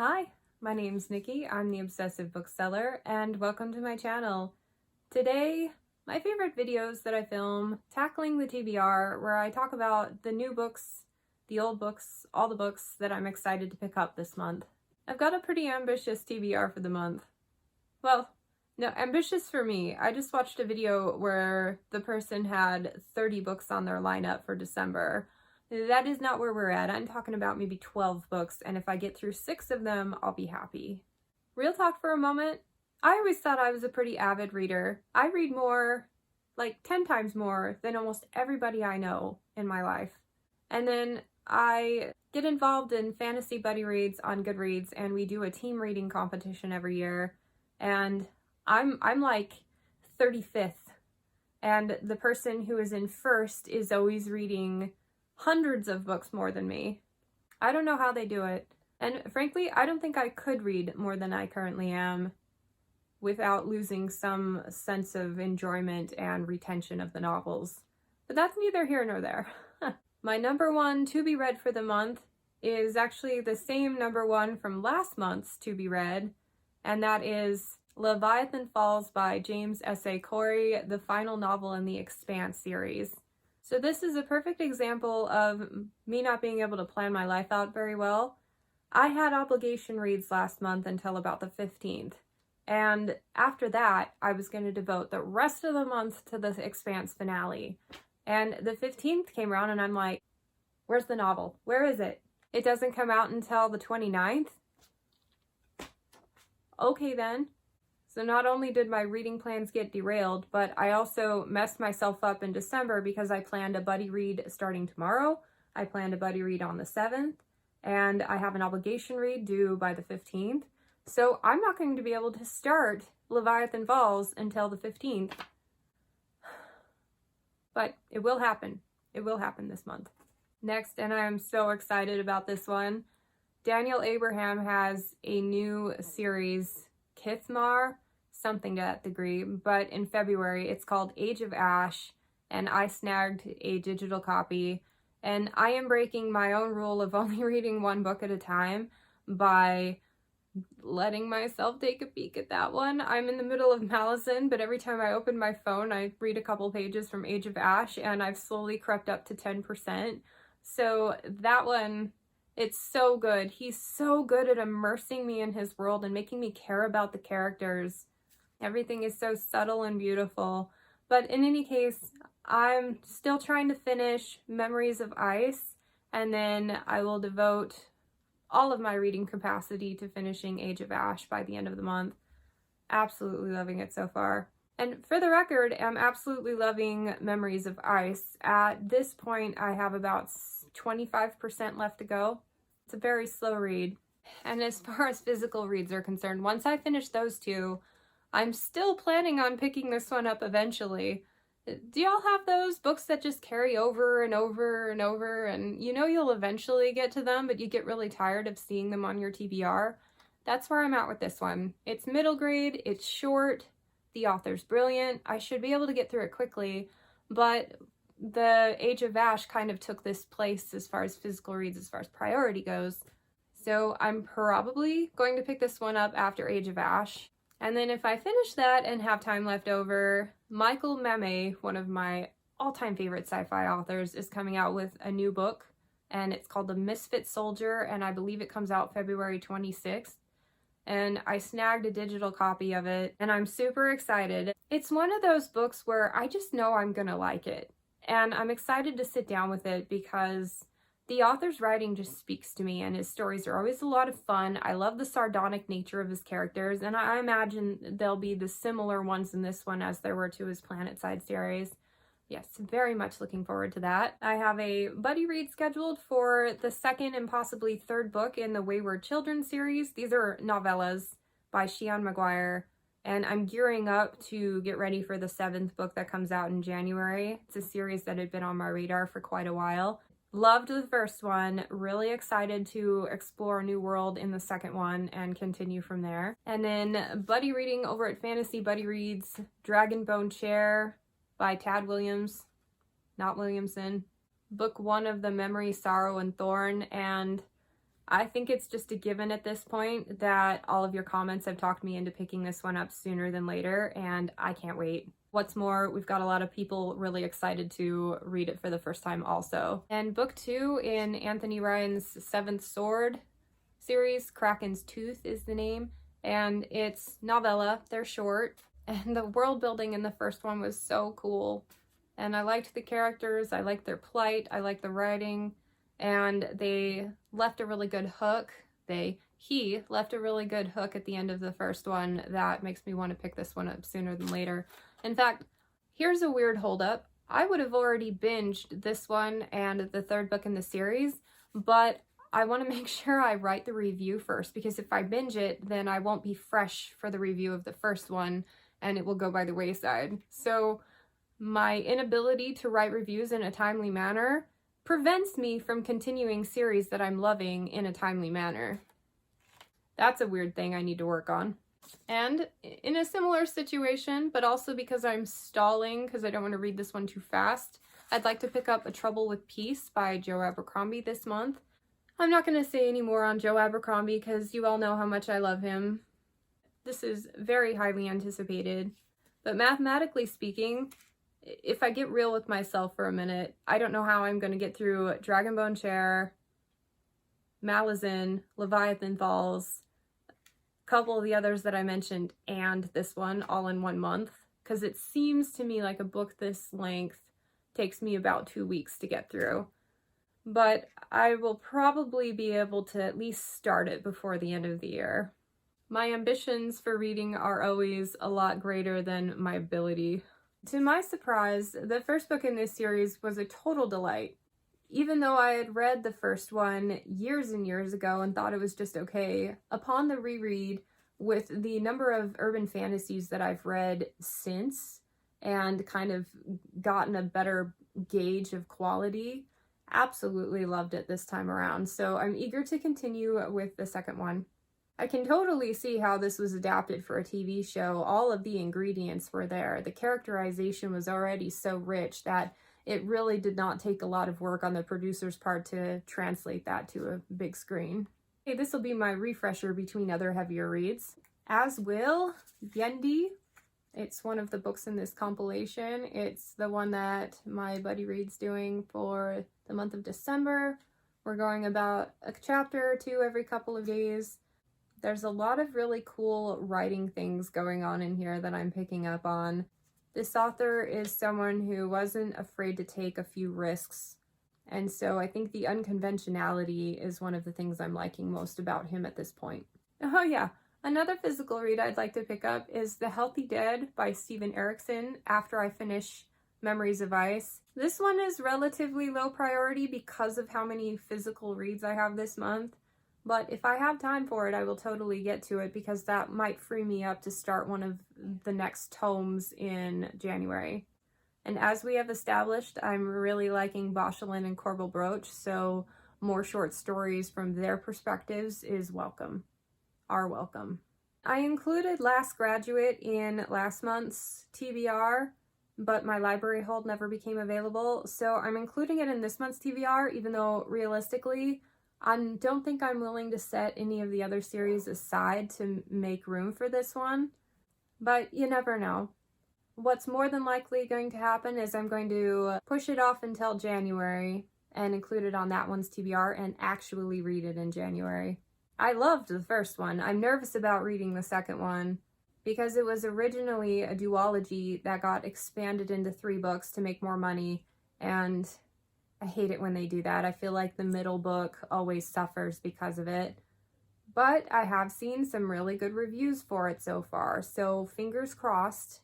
Hi, my name's Niki. I'm the Obsessive Bookseller, and welcome to my channel. Today, my favorite videos that I film tackling the TBR, where I talk about the new books, the old books, all the books that I'm excited to pick up this month. I've got a pretty ambitious TBR for the month. Well, no, ambitious for me. I just watched a video where the person had 30 books on their lineup for December. That is not where we're at. I'm talking about maybe 12 books, and if I get through 6 of them, I'll be happy. Real talk for a moment. I always thought I was a pretty avid reader. I read more, like 10 times more than almost everybody I know in my life. And then I get involved in fantasy buddy reads on Goodreads, and we do a team reading competition every year. And I'm like 35th, and the person who is in first is always reading hundreds of books more than me. I don't know how they do it. And frankly, I don't think I could read more than I currently am without losing some sense of enjoyment and retention of the novels. But that's neither here nor there. My number one to be read for the month is actually the same number one from last month's to be read, and that is Leviathan Falls by James S.A. Corey, the final novel in the Expanse series. So this is a perfect example of me not being able to plan my life out very well. I had obligation reads last month until about the 15th. And after that, I was going to devote the rest of the month to the Expanse finale. And the 15th came around and I'm like, where's the novel? Where is it? It doesn't come out until the 29th? Okay then. So not only did my reading plans get derailed, but I also messed myself up in December because I planned a buddy read starting tomorrow. I planned a buddy read on the 7th, and I have an obligation read due by the 15th. So I'm not going to be able to start Leviathan Falls until the 15th. But it will happen. It will happen this month. Next, and I am so excited about this one, Daniel Abraham has a new series, Kithmar, something to that degree, but in February it's called Age of Ash, and I snagged a digital copy, and I am breaking my own rule of only reading one book at a time by letting myself take a peek at that one. I'm in the middle of Malison, but every time I open my phone I read a couple pages from Age of Ash, and I've slowly crept up to 10%. So that one, it's so good. He's so good at immersing me in his world and making me care about the characters. Everything is so subtle and beautiful. But in any case, I'm still trying to finish Memories of Ice, and then I will devote all of my reading capacity to finishing Age of Ash by the end of the month. Absolutely loving it so far. And for the record, I'm absolutely loving Memories of Ice. At this point, I have about 25% left to go. It's a very slow read. And as far as physical reads are concerned, once I finish those two, I'm still planning on picking this one up eventually. Do y'all have those books that just carry over and over and over, and you know you'll eventually get to them, but you get really tired of seeing them on your TBR? That's where I'm at with this one. It's middle grade, it's short, the author's brilliant, I should be able to get through it quickly, but the Age of Ash kind of took this place as far as physical reads, as far as priority goes. So I'm probably going to pick this one up after Age of Ash. And then if I finish that and have time left over, Michael Mamet, one of my all-time favorite sci-fi authors, is coming out with a new book, and it's called The Misfit Soldier, and I believe it comes out February 26th. And I snagged a digital copy of it, and I'm super excited. It's one of those books where I just know I'm gonna like it, and I'm excited to sit down with it because the author's writing just speaks to me, and his stories are always a lot of fun. I love the sardonic nature of his characters, and I imagine there'll be the similar ones in this one as there were to his Planetside series. Yes, very much looking forward to that. I have a buddy read scheduled for the second and possibly third book in the Wayward Children series. These are novellas by Sean Maguire, and I'm gearing up to get ready for the 7th book that comes out in January. It's a series that had been on my radar for quite a while. Loved the first one, really excited to explore a new world in the second one and continue from there. And then buddy reading over at Fantasy Buddy Reads, Dragonbone Chair by Tad Williams, not Williamson. Book 1 of the Memory, Sorrow, and Thorn, and I think it's just a given at this point that all of your comments have talked me into picking this one up sooner than later, and I can't wait. What's more, we've got a lot of people really excited to read it for the first time also. And book 2 in Anthony Ryan's Seventh Sword series, Krakens Tooth is the name, and it's novella, they're short, and the world building in the first one was so cool. And I liked the characters, I liked their plight, I liked the writing, and they left a really good hook. He left a really good hook at the end of the first one that makes me want to pick this one up sooner than later. In fact, here's a weird holdup. I would have already binged this one and the third book in the series, but I want to make sure I write the review first, because if I binge it, then I won't be fresh for the review of the first one and it will go by the wayside. So my inability to write reviews in a timely manner prevents me from continuing series that I'm loving in a timely manner. That's a weird thing I need to work on. And in a similar situation, but also because I'm stalling because I don't want to read this one too fast, I'd like to pick up A Trouble with Peace by Joe Abercrombie this month. I'm not going to say any more on Joe Abercrombie because you all know how much I love him. This is very highly anticipated, but mathematically speaking, if I get real with myself for a minute, I don't know how I'm going to get through Dragonbone Chair, Malazan, Leviathan Falls, a couple of the others that I mentioned, and this one all in 1 month, because it seems to me like a book this length takes me about 2 weeks to get through. But I will probably be able to at least start it before the end of the year. My ambitions for reading are always a lot greater than my ability. To my surprise, the first book in this series was a total delight. Even though I had read the first one years and years ago and thought it was just okay, upon the reread, with the number of urban fantasies that I've read since and kind of gotten a better gauge of quality, absolutely loved it this time around. So I'm eager to continue with the second one. I can totally see how this was adapted for a TV show. All of the ingredients were there. The characterization was already so rich that it really did not take a lot of work on the producer's part to translate that to a big screen. Okay, this will be my refresher between other heavier reads. As will Yendi. It's one of the books in this compilation. It's the one that my buddy Reed's doing for the month of December. We're going about a chapter or two every couple of days. There's a lot of really cool writing things going on in here that I'm picking up on. This author is someone who wasn't afraid to take a few risks, and so I think the unconventionality is one of the things I'm liking most about him at this point. Oh yeah, another physical read I'd like to pick up is The Healthy Dead by Steven Erikson after I finish Memories of Ice. This one is relatively low priority because of how many physical reads I have this month, but if I have time for it, I will totally get to it because that might free me up to start one of the next tomes in January. And as we have established, I'm really liking Boshelin and Corbel Broach, so more short stories from their perspectives is welcome. Are welcome. I included Last Graduate in last month's TBR, but my library hold never became available, so I'm including it in this month's TBR, even though realistically, I don't think I'm willing to set any of the other series aside to make room for this one, but you never know. What's more than likely going to happen is I'm going to push it off until January and include it on that one's TBR and actually read it in January. I loved the first one. I'm nervous about reading the second one because it was originally a duology that got expanded into 3 books to make more money, and I hate it when they do that. I feel like the middle book always suffers because of it. But I have seen some really good reviews for it so far, so fingers crossed.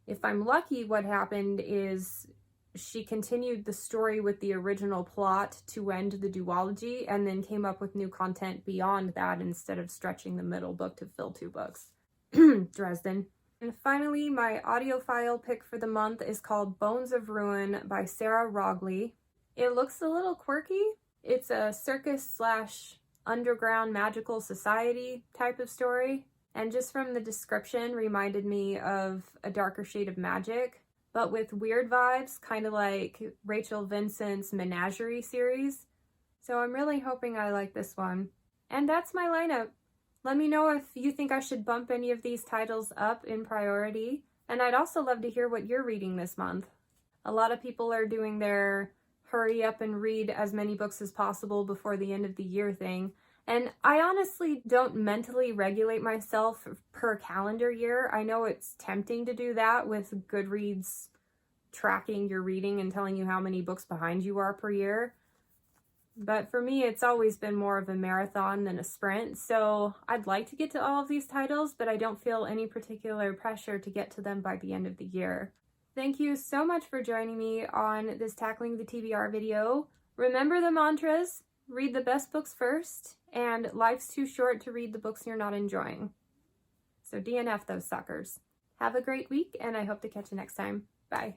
If I'm lucky, what happened is she continued the story with the original plot to end the duology and then came up with new content beyond that instead of stretching the middle book to fill 2 books. Dresden. And finally, my audiophile pick for the month is called Bones of Ruin by Sarah Rogley. It looks a little quirky. It's a circus/underground magical society type of story, and just from the description reminded me of A Darker Shade of Magic, but with weird vibes, kind of like Rachel Vincent's Menagerie series. So I'm really hoping I like this one. And that's my lineup. Let me know if you think I should bump any of these titles up in priority. And I'd also love to hear what you're reading this month. A lot of people are doing their hurry up and read as many books as possible before the end of the year thing. And I honestly don't mentally regulate myself per calendar year. I know it's tempting to do that with Goodreads tracking your reading and telling you how many books behind you are per year. But for me, it's always been more of a marathon than a sprint. So I'd like to get to all of these titles, but I don't feel any particular pressure to get to them by the end of the year. Thank you so much for joining me on this Tackling the TBR video. Remember the mantras: read the best books first, and life's too short to read the books you're not enjoying. So DNF those suckers. Have a great week, and I hope to catch you next time. Bye.